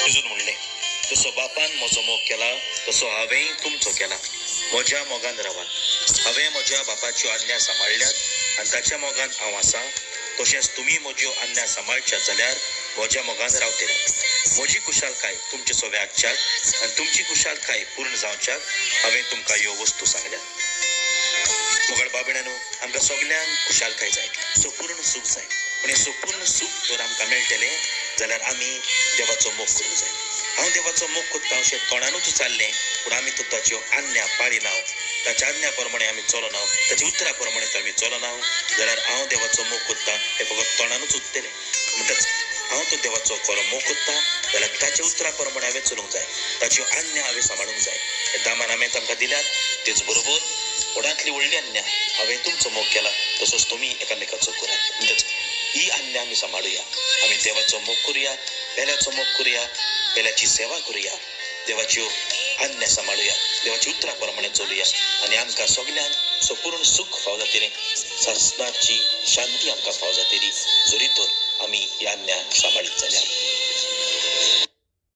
तिजून म्हणलें, जसो बापान म्हजो मोग केला तसो हांवेंय तुमचो केला. म्हज्या मोगान रावात. हांवें म्हज्या बापाच्यो आज्ञा सांबाळल्यात आनी ताच्या मोगान हांव आसां. तशेंच तुमी म्हज्यो आज्ञा सांबाळच्यात जाल्यार म्हज्या मोगान रावतले. म्हजी कुशालकाय तुमचे सोबे आसच्याक आनी तुमची कुशालकाय पूर्ण जावच्याक हांवें तुमकां ह्यो वस्तू सांगल्यात. मोगळ बाबड्यानो, आमकां सगल्यांक कुशालकाय जाय, संपूर्ण सूख जाय. पूण हें संपूर्ण सूख जर आमकां मेळटलें जाल्यार आमी देवाचो मोग करूंक जाय. हांव देवाचो मोग कोत्ता अशें तोंडानूच चाललें, पूण आमी ताच्यो आज्ञा पाळिना, ताच्या आज्ञा प्रमाणे आमी चलना, ताच्या उतरा प्रमाणे आमी चलना जाल्यार हांव देवाचो मोग कोत्ता हें फकत तोंडानूच उरतलें. म्हणटच हांव तो देवाचो खरो मोग कोत्ता जाल्यार ताच्या उतरा प्रमाणे हांवें चलूंक जाय, ताच्यो आज्ञा हांवें सांबाळूंक जाय. हे दामान हांवें तांकां दिल्यात. तेच बरोबर व्हडांतली व्हडली आज्ञा, हांवें तुमचो मोग केला तसोच तुमी एकामेकाचो करात. म्हणटच ही आज्ञा आमी सांबाळुया. आमी देवाचो मोग करुया, पेल्याचो मोग करुया, पेल्याची सेवा करुया, देवाच्यो आज्ञा सांबाळुया, देवाच्या उतरा प्रमाणे चलुया आनी आमकां सगल्यांक संपूर्ण सूख फाव जातलें, सासणाची शांती आमकां फाव जातली जरी तर आमी ही आज्ञा सांबाळीत जाल्यार.